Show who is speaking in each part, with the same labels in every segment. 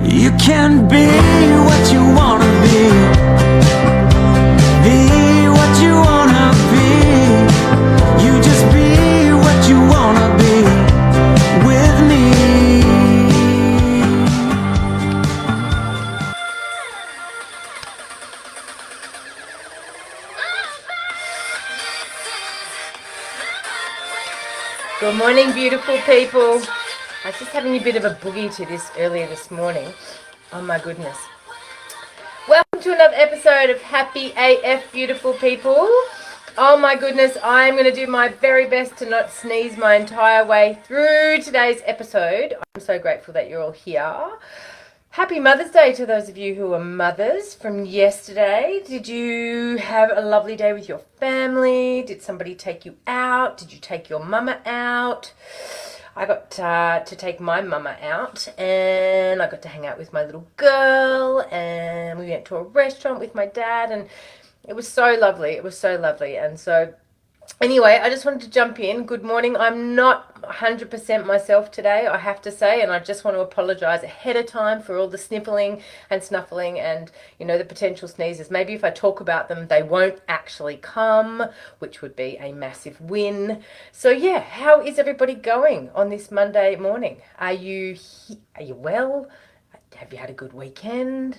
Speaker 1: You can be what you wanna be. Be what you wanna be. You just be what you wanna be with me.
Speaker 2: Good morning, beautiful people. I was just having a bit of a boogie to this earlier this morning. Oh my goodness. Welcome to another episode of Happy AF, beautiful people. Oh my goodness, I'm going to do my very best to not sneeze my entire way through today's episode. I'm so grateful that you're all here. Happy Mother's Day to those of you who are mothers from yesterday. Did you have a lovely day with your family? Did somebody take you out? Did you take your mama out? I got to take my mama out, and I got to hang out with my little girl, and we went to a restaurant with my dad, and it was so lovely. It was so lovely. And so anyway, I just wanted to jump in. Good morning. I'm not 100% myself today, I have to say, and I just want to apologize ahead of time for all the sniffling and snuffling and, you know, the potential sneezes. Maybe if I talk about them, they won't actually come, which would be a massive win. So yeah, how is everybody going on this Monday morning? Are you well? Have you had a good weekend?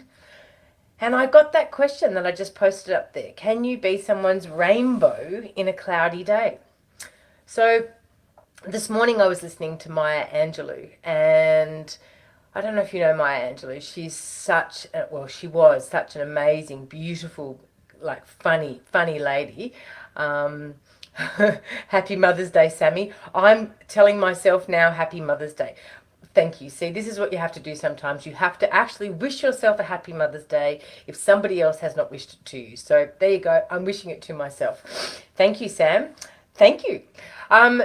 Speaker 2: And I got that question that I just posted up there. Can you be someone's rainbow in a cloudy day? So this morning I was listening to Maya Angelou, and I don't know if you know Maya Angelou. She's she was such an amazing, beautiful, like funny lady. Happy Mother's Day, Sammy. I'm telling myself now, Happy Mother's Day. Thank you. See, this is what you have to do sometimes. You have to actually wish yourself a happy Mother's Day if somebody else has not wished it to you. So there you go. I'm wishing it to myself. Thank you, Sam. Thank you.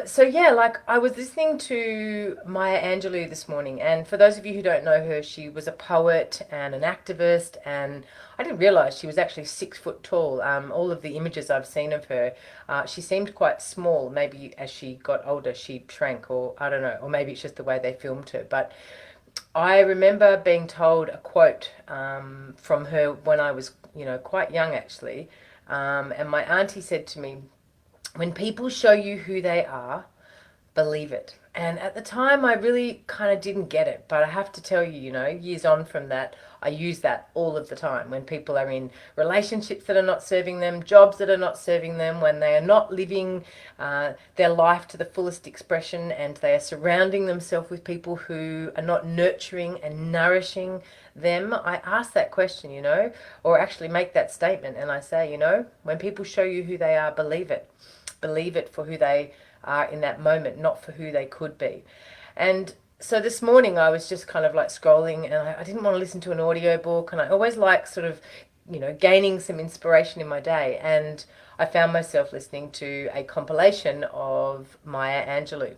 Speaker 2: So yeah, like I was listening to Maya Angelou this morning, and for those of you who don't know her, she was a poet and an activist, and I didn't realize she was actually 6 foot tall. All of the images I've seen of her, she seemed quite small. Maybe as she got older, she shrank, or I don't know, or maybe it's just the way they filmed her. But I remember being told a quote from her when I was, quite young actually, and my auntie said to me, when people show you who they are, believe it. And at the time, I really kind of didn't get it. But I have to tell you, years on from that, I use that all of the time. When people are in relationships that are not serving them, jobs that are not serving them, when they are not living their life to the fullest expression, and they are surrounding themselves with people who are not nurturing and nourishing them, I ask that question, or actually make that statement. And I say, when people show you who they are, believe it. Believe it for who they are in that moment, not for who they could be. And so this morning I was just kind of like scrolling, and I didn't want to listen to an audio book, and I always like sort of, gaining some inspiration in my day. And I found myself listening to a compilation of Maya Angelou.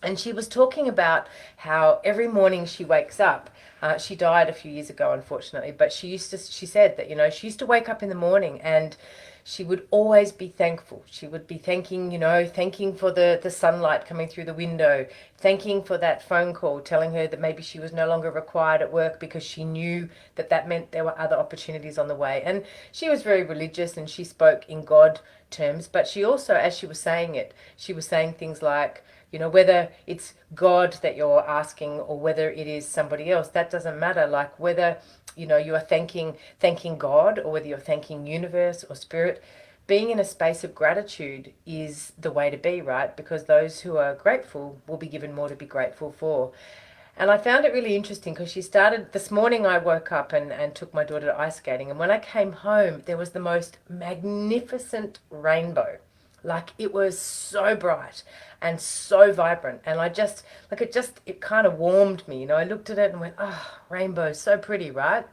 Speaker 2: And she was talking about how every morning she wakes up, she died a few years ago, unfortunately, but she said that, she used to wake up in the morning and she would always be thankful. She would be thanking, thanking for the sunlight coming through the window, thanking for that phone call telling her that maybe she was no longer required at work because she knew that meant there were other opportunities on the way. And she was very religious and she spoke in God terms, but she also, as she was saying it, she was saying things like, whether it's God that you're asking or whether it is somebody else, that doesn't matter. Like whether, you are thanking God or whether you're thanking universe or spirit, being in a space of gratitude is the way to be, right? Because those who are grateful will be given more to be grateful for. And I found it really interesting because she started, this morning I woke up and took my daughter to ice skating. And when I came home, there was the most magnificent rainbow. Like it was so bright and so vibrant. And it kind of warmed me. I looked at it and went, oh, rainbow, so pretty, right?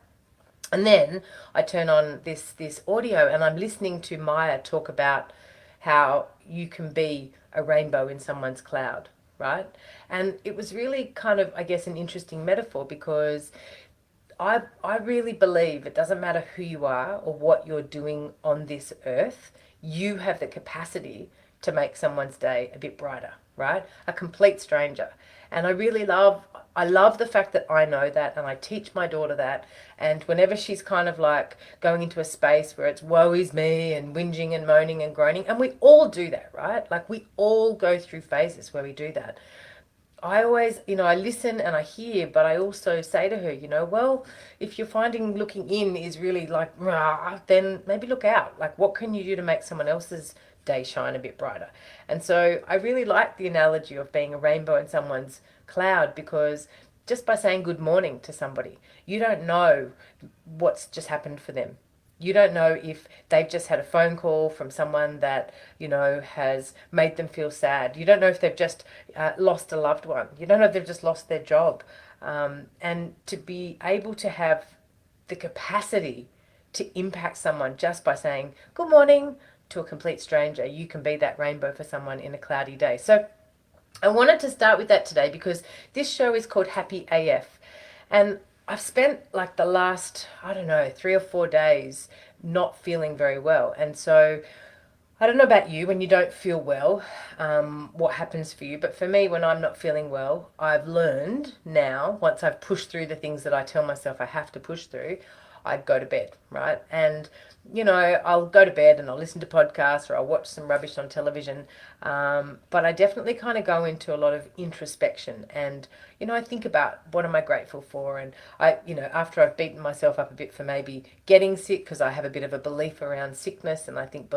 Speaker 2: And then I turn on this audio and I'm listening to Maya talk about how you can be a rainbow in someone's cloud, right? And it was really kind of, I guess, an interesting metaphor because I really believe it doesn't matter who you are or what you're doing on this earth, you have the capacity to make someone's day a bit brighter, right? A complete stranger. And I love the fact that I know that, and I teach my daughter that. And whenever she's kind of like going into a space where it's woe is me and whinging and moaning and groaning, and we all do that, right? Like we all go through phases where we do that. I always, I listen and I hear, but I also say to her, well, if you're finding looking in is really like, rah, then maybe look out. Like, what can you do to make someone else's day shine a bit brighter? And so I really like the analogy of being a rainbow in someone's cloud, because just by saying good morning to somebody, you don't know what's just happened for them. You don't know if they've just had a phone call from someone that, has made them feel sad. You don't know if they've just lost a loved one. You don't know if they've just lost their job. And to be able to have the capacity to impact someone just by saying good morning to a complete stranger, you can be that rainbow for someone in a cloudy day. So I wanted to start with that today because this show is called Happy AF. And I've spent like the last, I don't know, 3 or 4 days not feeling very well. And so I don't know about you when you don't feel well, what happens for you. But for me, when I'm not feeling well, I've learned now, once I've pushed through the things that I tell myself I have to push through, I go to bed, right? And, I'll go to bed and I'll listen to podcasts or I'll watch some rubbish on television. But I definitely kind of go into a lot of introspection and, I think about what am I grateful for? And after I've beaten myself up a bit for maybe getting sick, because I have a bit of a belief around sickness, and I think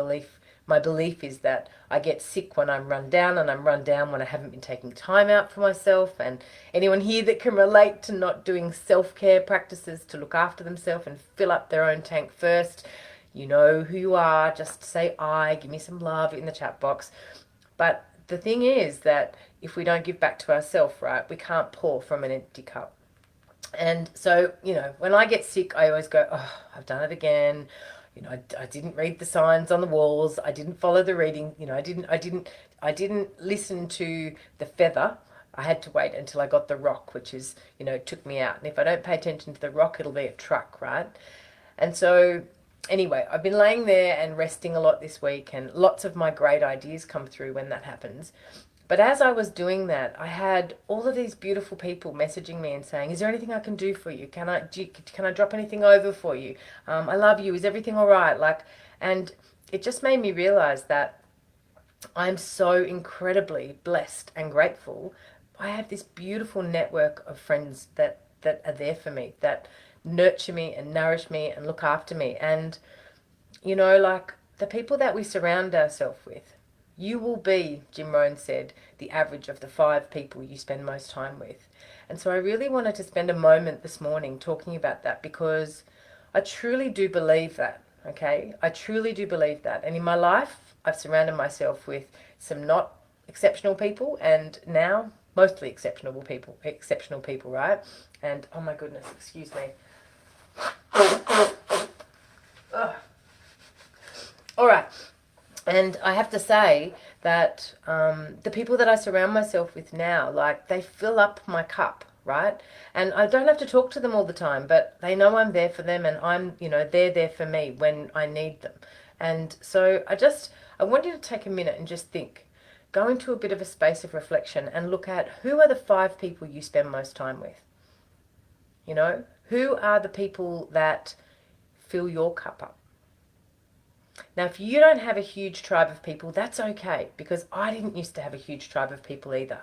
Speaker 2: my belief is that I get sick when I'm run down, and I'm run down when I haven't been taking time out for myself. And anyone here that can relate to not doing self-care practices to look after themselves and fill up their own tank first, you know who you are. Just say give me some love in the chat box. But the thing is that if we don't give back to ourselves, right, we can't pour from an empty cup. And so, when I get sick, I always go, oh, I've done it again. I didn't read the signs on the walls. I didn't follow the reading. I didn't listen to the feather. I had to wait until I got the rock, which is, took me out. And if I don't pay attention to the rock, it'll be a truck, right? And so anyway, I've been laying there and resting a lot this week, and lots of my great ideas come through when that happens. But as I was doing that, I had all of these beautiful people messaging me and saying, is there anything I can do for you? Can I drop anything over for you? I love you. Is everything all right? And it just made me realize that I'm so incredibly blessed and grateful. I have this beautiful network of friends that are there for me, that nurture me and nourish me and look after me. And, the people that we surround ourselves with, you will be, Jim Rohn said, the average of the 5 people you spend most time with. And so I really wanted to spend a moment this morning talking about that, because I truly do believe that, okay? I truly do believe that. And in my life, I've surrounded myself with some not exceptional people, and now mostly exceptional people, right? And, oh my goodness, excuse me. Ugh. All right. And I have to say that the people that I surround myself with now, they fill up my cup, right? And I don't have to talk to them all the time, but they know I'm there for them, and they're there for me when I need them. And so I want you to take a minute and just think, go into a bit of a space of reflection and look at who are the 5 people you spend most time with. Who are the people that fill your cup up? Now, if you don't have a huge tribe of people, that's okay, because I didn't used to have a huge tribe of people either.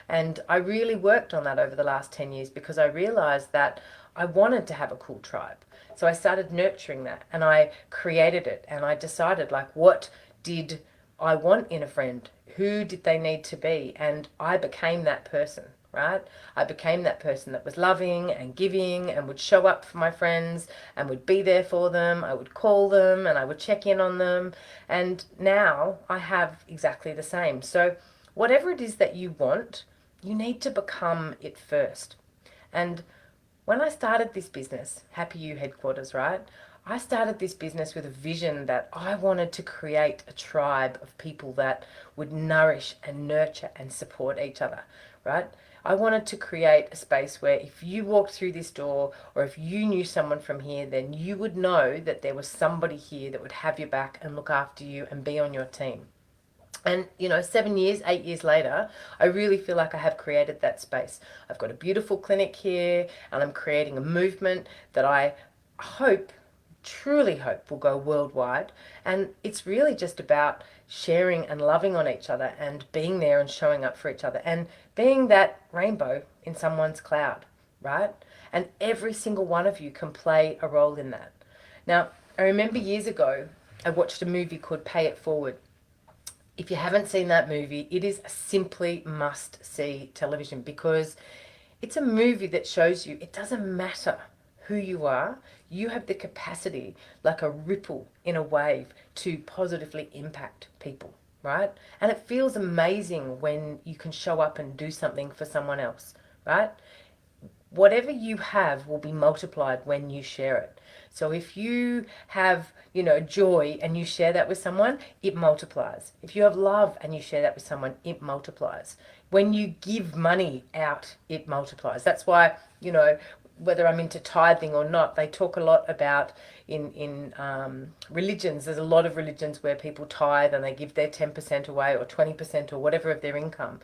Speaker 2: And I really worked on that over the last 10 years, because I realized that I wanted to have a cool tribe. So I started nurturing that, and I created it, and I decided, what did I want in a friend? Who did they need to be? And I became that person. Right? I became that person that was loving and giving and would show up for my friends and would be there for them. I would call them and I would check in on them. And now I have exactly the same. So whatever it is that you want, you need to become it first. And when I started this business, Happy You Headquarters, right? I started this business with a vision that I wanted to create a tribe of people that would nourish and nurture and support each other, right? I wanted to create a space where if you walked through this door, or if you knew someone from here, then you would know that there was somebody here that would have your back and look after you and be on your team. And, 7 years, 8 years later, I really feel like I have created that space. I've got a beautiful clinic here, and I'm creating a movement that I hope, truly hope, will go worldwide. And it's really just about sharing and loving on each other and being there and showing up for each other and being that rainbow in someone's cloud, right? And every single one of you can play a role in that. Now, I remember years ago, I watched a movie called Pay It Forward. If you haven't seen that movie, it is simply must see television, because it's a movie that shows you it doesn't matter who you are, you have the capacity, like a ripple in a wave, to positively impact people, right? And it feels amazing when you can show up and do something for someone else, right? Whatever you have will be multiplied when you share it. So if you have, joy and you share that with someone, it multiplies. If you have love and you share that with someone, it multiplies. When you give money out, it multiplies. That's why, whether I'm into tithing or not, they talk a lot about in religions. There's a lot of religions where people tithe and they give their 10% away or 20% or whatever of their income.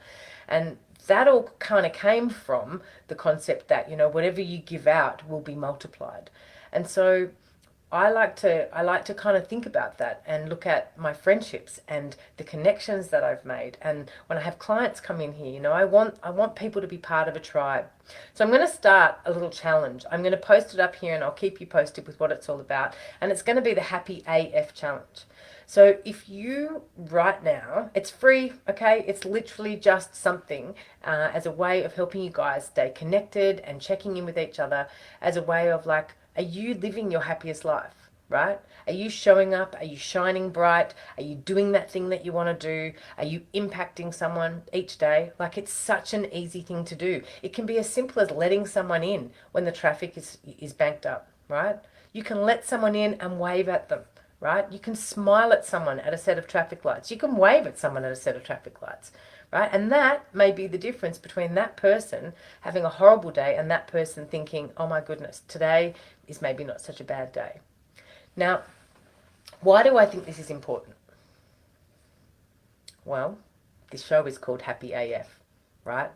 Speaker 2: And that all kind of came from the concept that, whatever you give out will be multiplied. And so I like to kind of think about that and look at my friendships and the connections that I've made. And when I have clients come in here, I want people to be part of a tribe. So I'm going to start a little challenge. I'm going to post it up here and I'll keep you posted with what it's all about. And it's going to be the Happy AF challenge. So if you right now, it's free, okay? It's literally just something as a way of helping you guys stay connected and checking in with each other, as a way of like, are you living your happiest life, right? Are you showing up? Are you shining bright? Are you doing that thing that you want to do? Are you impacting someone each day? Like, it's such an easy thing to do. It can be as simple as letting someone in when the traffic is banked up, right? You can let someone in and wave at them, right? You can smile at someone at a set of traffic lights. You can wave at someone at a set of traffic lights, right? And that may be the difference between that person having a horrible day and that person thinking, oh my goodness, today is maybe not such a bad day. Now, why do I think this is important? Well, this show is called Happy AF, right?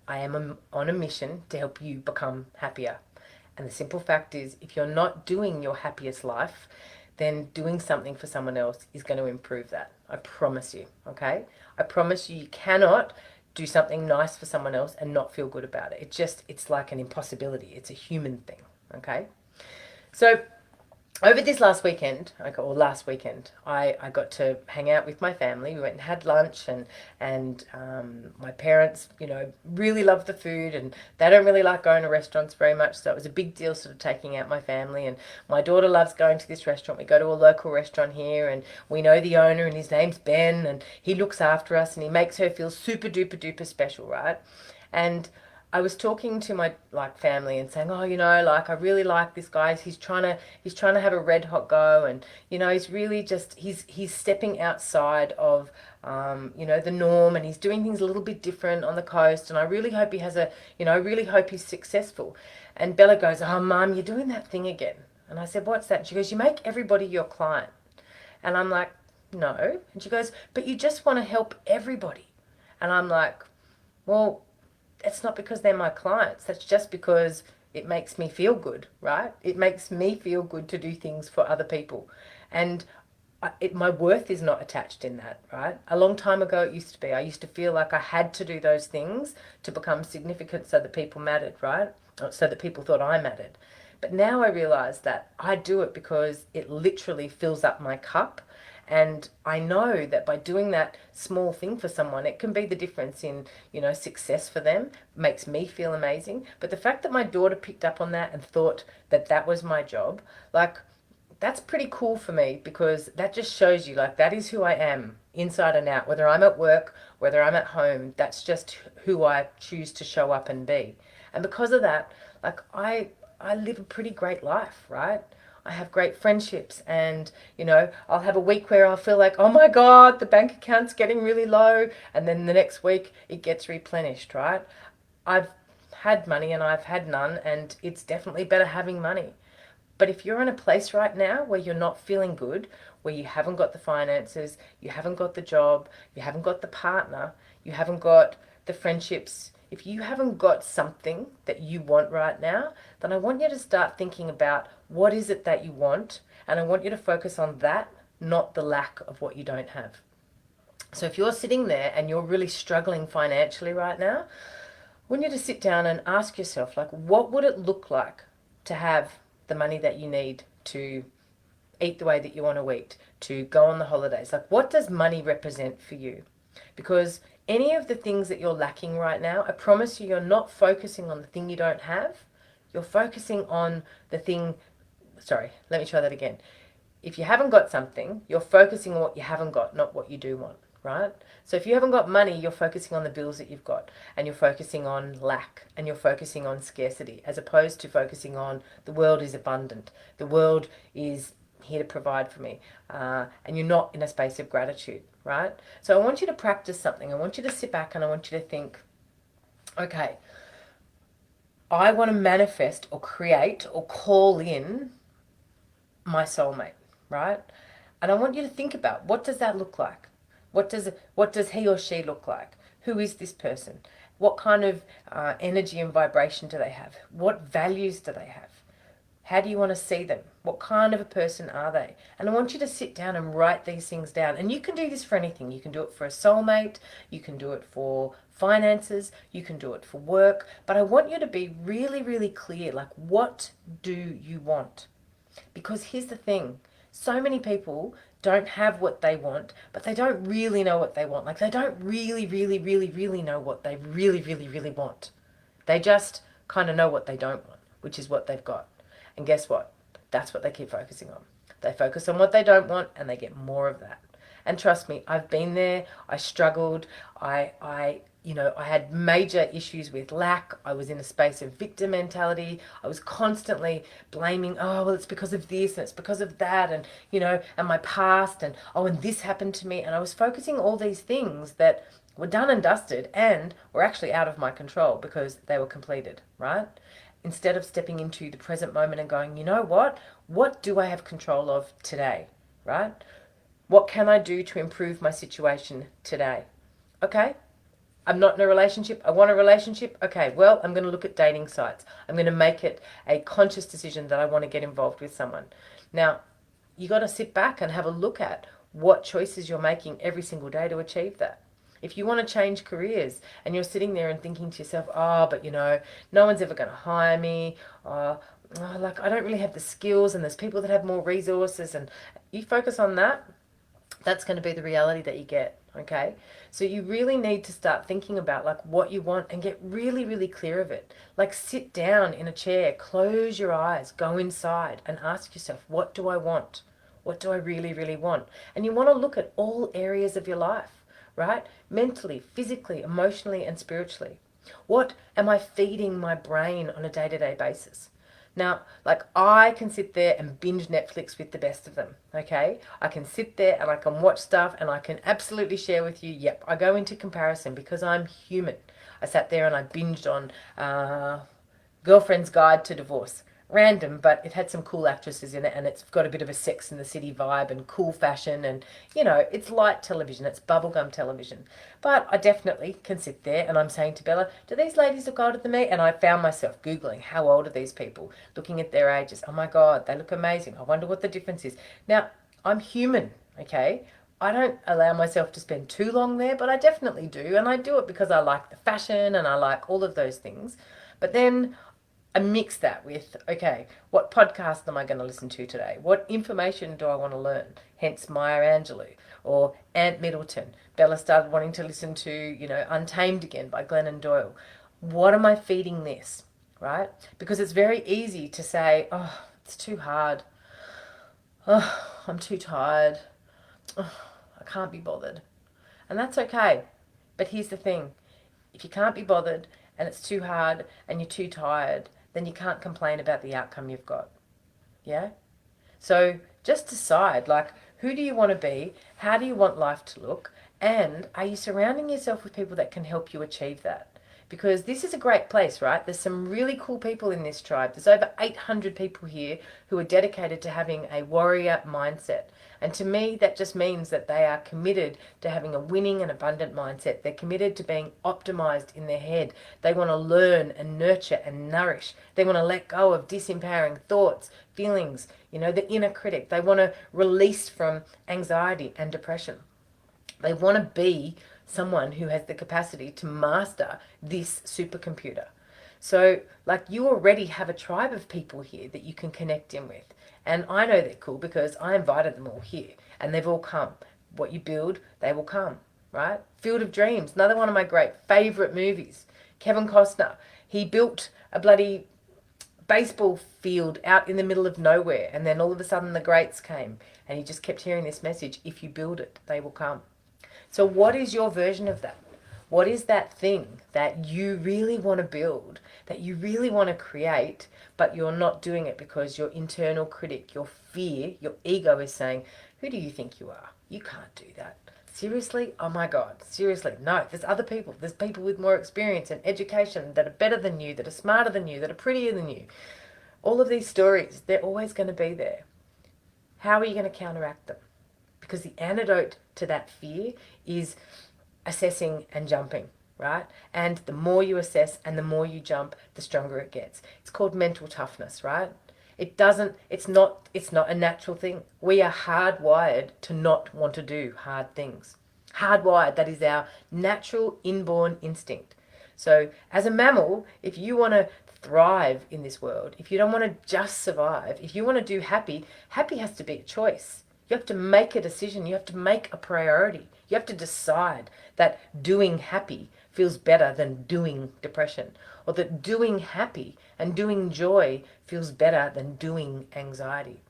Speaker 2: I am on a mission to help you become happier. And the simple fact is, if you're not doing your happiest life, then doing something for someone else is going to improve that. I promise you, okay? I promise you, you cannot do something nice for someone else and not feel good about it. It's like an impossibility. It's a human thing, okay? So over this last weekend, I got to hang out with my family. We went and had lunch, and my parents, really love the food, and they don't really like going to restaurants very much. So it was a big deal sort of taking out my family. And my daughter loves going to this restaurant. We go to a local restaurant here, and we know the owner, and his name's Ben, and he looks after us, and he makes her feel super duper duper special, right? And I was talking to my family and saying, oh, I really like this guy. He's trying to have a red hot go, and he's really just he's stepping outside of the norm, and he's doing things a little bit different on the coast. And I really hope he has I really hope he's successful. And Bella goes, oh, Mum, you're doing that thing again. And I said, what's that? And she goes, you make everybody your client. And I'm like, no. And she goes, but you just want to help everybody. And I'm like, well, it's not because they're my clients. That's just because it makes me feel good, right? It makes me feel good to do things for other people. And my worth is not attached in that, right? A long time ago it used to be. I used to feel like I had to do those things to become significant so that people mattered, right? Or so that people thought I mattered. But now I realize that I do it because it literally fills up my cup. And I know that by doing that small thing for someone, it can be the difference in, success for them, makes me feel amazing. But the fact that my daughter picked up on that and thought that that was my job, that's pretty cool for me, because that just shows you, that is who I am inside and out. Whether I'm at work, whether I'm at home, that's just who I choose to show up and be. And because of that, I live a pretty great life, right? I have great friendships, and I'll have a week where I'll feel like, oh my God, the bank account's getting really low, and then the next week it gets replenished, right? I've had money and I've had none, and it's definitely better having money. But if you're in a place right now where you're not feeling good, where you haven't got the finances, you haven't got the job, you haven't got the partner, you haven't got the friendships, if you haven't got something that you want right now, then I want you to start thinking about what is it that you want, and I want you to focus on that, not the lack of what you don't have. So if you're sitting there and you're really struggling financially right now, I want you to sit down and ask yourself, like, what would it look like to have the money that you need to eat the way that you want to eat, to go on the holidays? Like, what does money represent for you? Because any of the things that you're lacking right now, I promise you're not focusing on the thing you don't have. You're focusing on the thing. Sorry, let me try that again. If you haven't got something, you're focusing on what you haven't got, not what you do want, right? So if you haven't got money, you're focusing on the bills that you've got, and you're focusing on lack, and you're focusing on scarcity, as opposed to focusing on the world is abundant. The world is here to provide for me, and you're not in a space of gratitude, right? So I want you to practice something. I want you to sit back and I want you to think, okay, I want to manifest or create or call in my soulmate, right? And I want you to think about, what does that look like? What does he or she look like? Who is this person? What kind of energy and vibration do they have? What values do they have? How do you want to see them? What kind of a person are they? And I want you to sit down and write these things down. And you can do this for anything. You can do it for a soulmate. You can do it for finances. You can do it for work. But I want you to be really, really clear. Like, what do you want? Because here's the thing. So many people don't have what they want, but they don't really know what they want. Like, they don't really, really, really, really know what they really, really, really want. They just kind of know what they don't want, which is what they've got. And guess what? That's what they keep focusing on. They focus on what they don't want and they get more of that. And trust me, I've been there. I struggled. I had major issues with lack. I was in a space of victim mentality. I was constantly blaming, oh, well, it's because of this and it's because of that, and, and my past, and, oh, and this happened to me. And I was focusing all these things that were done and dusted and were actually out of my control because they were completed, right? Instead of stepping into the present moment and going, you know what? What do I have control of today, right? What can I do to improve my situation today? Okay, I'm not in a relationship. I want a relationship. Okay, well, I'm going to look at dating sites. I'm going to make it a conscious decision that I want to get involved with someone. Now, you got to sit back and have a look at what choices you're making every single day to achieve that. If you want to change careers and you're sitting there and thinking to yourself, oh, but no one's ever going to hire me. Like, I don't really have the skills, and there's people that have more resources, and you focus on that, that's going to be the reality that you get. Okay, so you really need to start thinking about, like, what you want and get really, really clear of it. Like, sit down in a chair, close your eyes, go inside and ask yourself, what do I want? What do I really, really want? And you want to look at all areas of your life, right? Mentally, physically, emotionally, and spiritually. What am I feeding my brain on a day-to-day basis? Now, like, I can sit there and binge Netflix with the best of them, okay? I can sit there and I can watch stuff and I can absolutely share with you, yep, I go into comparison because I'm human. I sat there and I binged on Girlfriend's Guide to Divorce. Random, but it had some cool actresses in it, and it's got a bit of a Sex and the City vibe and cool fashion, and it's light television, it's bubblegum television. But I definitely can sit there and I'm saying to Bella, do these ladies look older than me? And I found myself Googling, how old are these people? Looking at their ages. Oh my God, they look amazing. I wonder what the difference is. Now, I'm human, okay? I don't allow myself to spend too long there, but I definitely do. And I do it because I like the fashion and I like all of those things. But then I mix that with, okay, what podcast am I going to listen to today? What information do I want to learn? Hence Maya Angelou or Ant Middleton. Bella started wanting to listen to, Untamed again by Glennon Doyle. What am I feeding this, right? Because it's very easy to say, oh, it's too hard. Oh, I'm too tired. Oh, I can't be bothered. And that's okay. But here's the thing. If you can't be bothered and it's too hard and you're too tired, then you can't complain about the outcome you've got. Yeah? So just decide, like, who do you want to be? How do you want life to look? And are you surrounding yourself with people that can help you achieve that? because this is a great place, right? There's some really cool people in this tribe. There's over 800 people here who are dedicated to having a warrior mindset. And to me, that just means that they are committed to having a winning and abundant mindset. They're committed to being optimized in their head. They want to learn and nurture and nourish. They want to let go of disempowering thoughts, feelings, the inner critic. They want to release from anxiety and depression. They want to be someone who has the capacity to master this supercomputer. So, you already have a tribe of people here that you can connect in with. And I know they're cool because I invited them all here and they've all come. What you build, they will come, right? Field of Dreams, another one of my great favorite movies. Kevin Costner, he built a bloody baseball field out in the middle of nowhere, and then all of a sudden the greats came and he just kept hearing this message: if you build it, they will come. So what is your version of that? What is that thing that you really want to build, that you really want to create, but you're not doing it because your internal critic, your fear, your ego is saying, who do you think you are? You can't do that. Seriously? Oh my God, seriously. No, there's other people. There's people with more experience and education that are better than you, that are smarter than you, that are prettier than you. All of these stories, they're always going to be there. How are you going to counteract them? Because the antidote to that fear is assessing and jumping, right? And the more you assess and the more you jump, the stronger it gets. It's called mental toughness, right? It's not a natural thing. We are hardwired to not want to do hard things. Hardwired, that is our natural inborn instinct. So as a mammal, if you want to thrive in this world, if you don't want to just survive, if you want to do happy, happy has to be a choice. You have to make a decision. You have to make a priority. You have to decide that doing happy feels better than doing depression, or that doing happy and doing joy feels better than doing anxiety.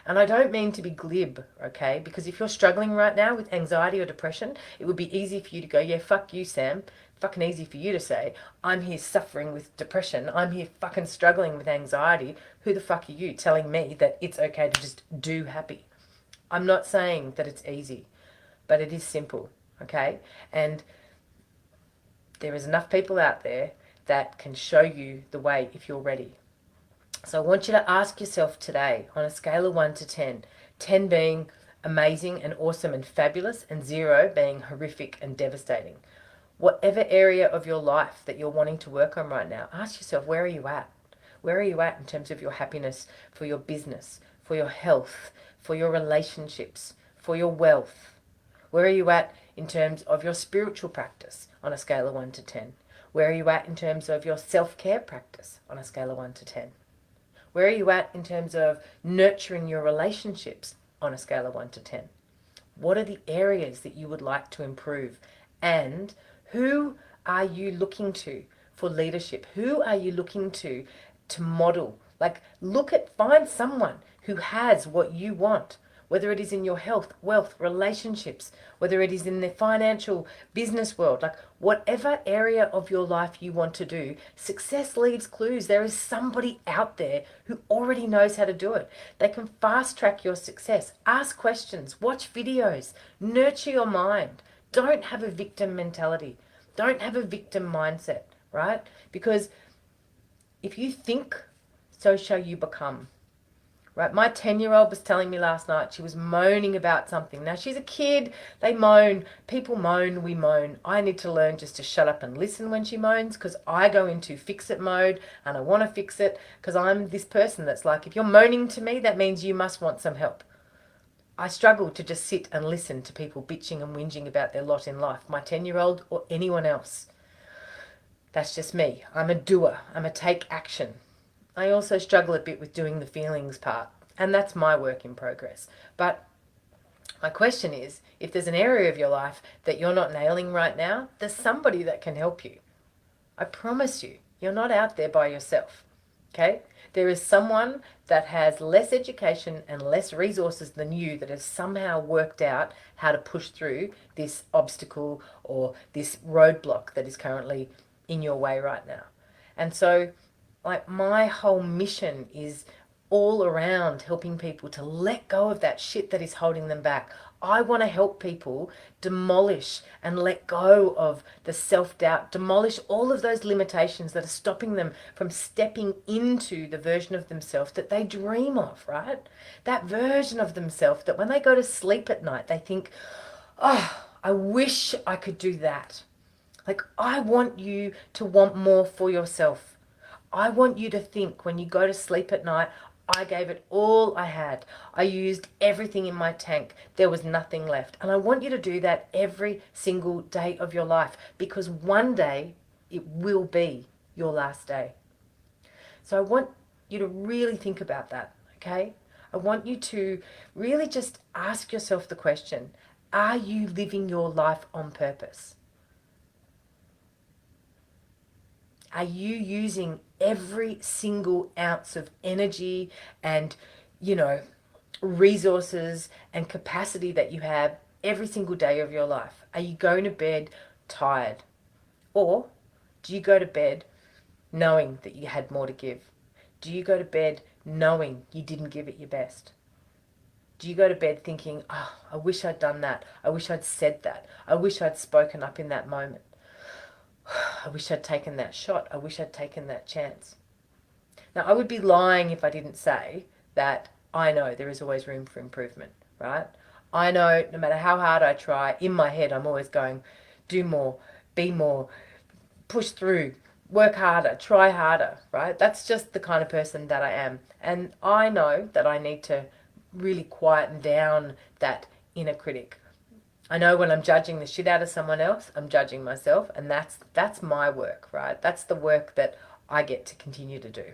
Speaker 2: And I don't mean to be glib, okay? Because if you're struggling right now with anxiety or depression, it would be easy for you to go, yeah, fuck you, Sam. Fucking easy for you to say, I'm here suffering with depression. I'm here fucking struggling with anxiety. Who the fuck are you telling me that it's okay to just do happy? I'm not saying that it's easy, but it is simple, okay? And there is enough people out there that can show you the way if you're ready. So I want you to ask yourself today, on a scale of 1 to 10, 10 being amazing and awesome and fabulous, and 0 being horrific and devastating. Whatever area of your life that you're wanting to work on right now, ask yourself, where are you at? Where are you at in terms of your happiness, for your business, for your health, for your relationships, for your wealth? Where are you at in terms of your spiritual practice on a scale of 1 to 10? Where are you at in terms of your self-care practice on a scale of 1 to 10? Where are you at in terms of nurturing your relationships on a scale of 1 to 10? What are the areas that you would like to improve? And who are you looking to for leadership? Who are you looking to model? Find someone who has what you want, whether it is in your health, wealth, relationships, whether it is in the financial business world, whatever area of your life you want to do, success leaves clues. There is somebody out there who already knows how to do it. They can fast track your success. Ask questions, watch videos, nurture your mind. Don't have a victim mentality. Don't have a victim mindset, right? Because if you think, so shall you become. Right, my 10-year-old was telling me last night, she was moaning about something. Now, she's a kid, they moan, people moan, we moan. I need to learn just to shut up and listen when she moans, because I go into fix-it mode and I want to fix it, because I'm this person that's like, if you're moaning to me, that means you must want some help. I struggle to just sit and listen to people bitching and whinging about their lot in life, my 10-year-old or anyone else. That's just me. I'm a doer. I'm a take action. I also struggle a bit with doing the feelings part, and that's my work in progress. But my question is, if there's an area of your life that you're not nailing right now, there's somebody that can help you. I promise you, you're not out there by yourself, okay? There is someone that has less education and less resources than you that has somehow worked out how to push through this obstacle or this roadblock that is currently in your way right now. And so, my whole mission is all around helping people to let go of that shit that is holding them back. I want to help people demolish and let go of the self-doubt, demolish all of those limitations that are stopping them from stepping into the version of themselves that they dream of, right? That version of themselves that when they go to sleep at night, they think, oh, I wish I could do that. Like, I want you to want more for yourself. I want you to think when you go to sleep at night, I gave it all I had. I used everything in my tank. There was nothing left. And I want you to do that every single day of your life, because one day it will be your last day. So I want you to really think about that, okay? I want you to really just ask yourself the question, are you living your life on purpose? Are you using every single ounce of energy and, resources and capacity that you have every single day of your life? Are you going to bed tired? Or do you go to bed knowing that you had more to give? Do you go to bed knowing you didn't give it your best? Do you go to bed thinking, oh, I wish I'd done that. I wish I'd said that. I wish I'd spoken up in that moment. I wish I'd taken that shot. I wish I'd taken that chance. Now, I would be lying if I didn't say that I know there is always room for improvement, right? I know no matter how hard I try, in my head, I'm always going, do more, be more, push through, work harder, try harder, right? That's just the kind of person that I am. And I know that I need to really quieten down that inner critic. I know when I'm judging the shit out of someone else, I'm judging myself, and that's my work, right? That's the work that I get to continue to do.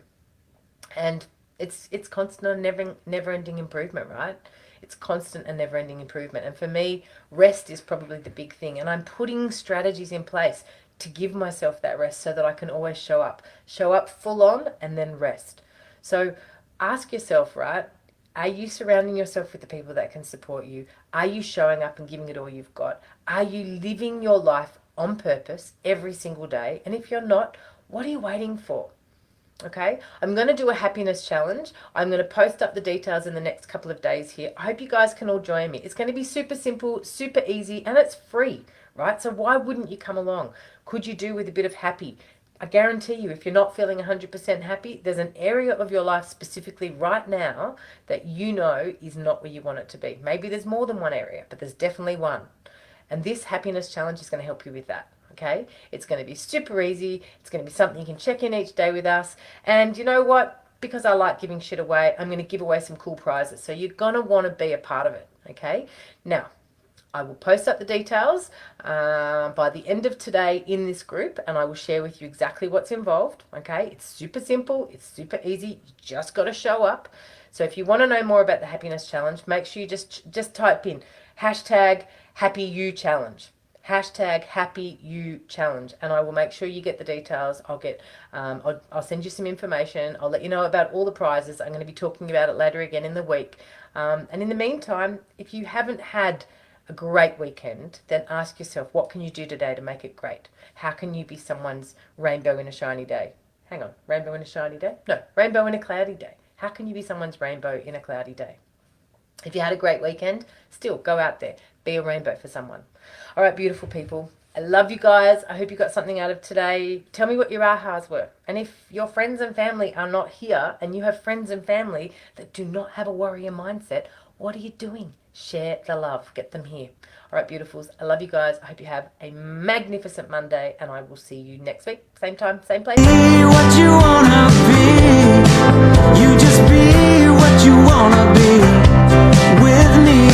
Speaker 2: And it's constant and never-ending improvement, right? It's constant and never-ending improvement. And for me, rest is probably the big thing. And I'm putting strategies in place to give myself that rest so that I can always show up full on and then rest. So ask yourself, right? Are you surrounding yourself with the people that can support you? Are you showing up and giving it all you've got? Are you living your life on purpose every single day? And if you're not, what are you waiting for? Okay, I'm going to do a happiness challenge. I'm going to post up the details in the next couple of days here. I hope you guys can all join me. It's going to be super simple, super easy, and it's free, right? So why wouldn't you come along? Could you do with a bit of happy? I guarantee you, if you're not feeling 100% happy, there's an area of your life specifically right now that you know is not where you want it to be. Maybe there's more than one area, but there's definitely one. And this happiness challenge is going to help you with that. Okay? It's going to be super easy. It's going to be something you can check in each day with us. And you know what? Because I like giving shit away, I'm going to give away some cool prizes. So you're going to want to be a part of it. Okay? Now, I will post up the details by the end of today in this group, and I will share with you exactly what's involved. Okay, it's super simple, it's super easy, you just got to show up. So if you want to know more about the happiness challenge, make sure you just type in #HappyYouChallenge. #HappyYouChallenge, and I will make sure you get the details. I'll send you some information. I'll let you know about all the prizes. I'm going to be talking about it later again in the week. And in the meantime, if you haven't had a great weekend, then ask yourself, what can you do today to make it great? How can you be someone's rainbow in a shiny day? Hang on, rainbow in a shiny day? No, rainbow in a cloudy day. How can you be someone's rainbow in a cloudy day? If you had a great weekend, still go out there, be a rainbow for someone. All right, beautiful people. I love you guys. I hope you got something out of today. Tell me what your ahas were. And if your friends and family are not here and you have friends and family that do not have a warrior mindset, what are you doing? Share the love. Get them here. All right, beautifuls. I love you guys. I hope you have a magnificent Monday, and I will see you next week. Same time, same place.
Speaker 1: Be what you wanna be. You just be what you wanna be with me.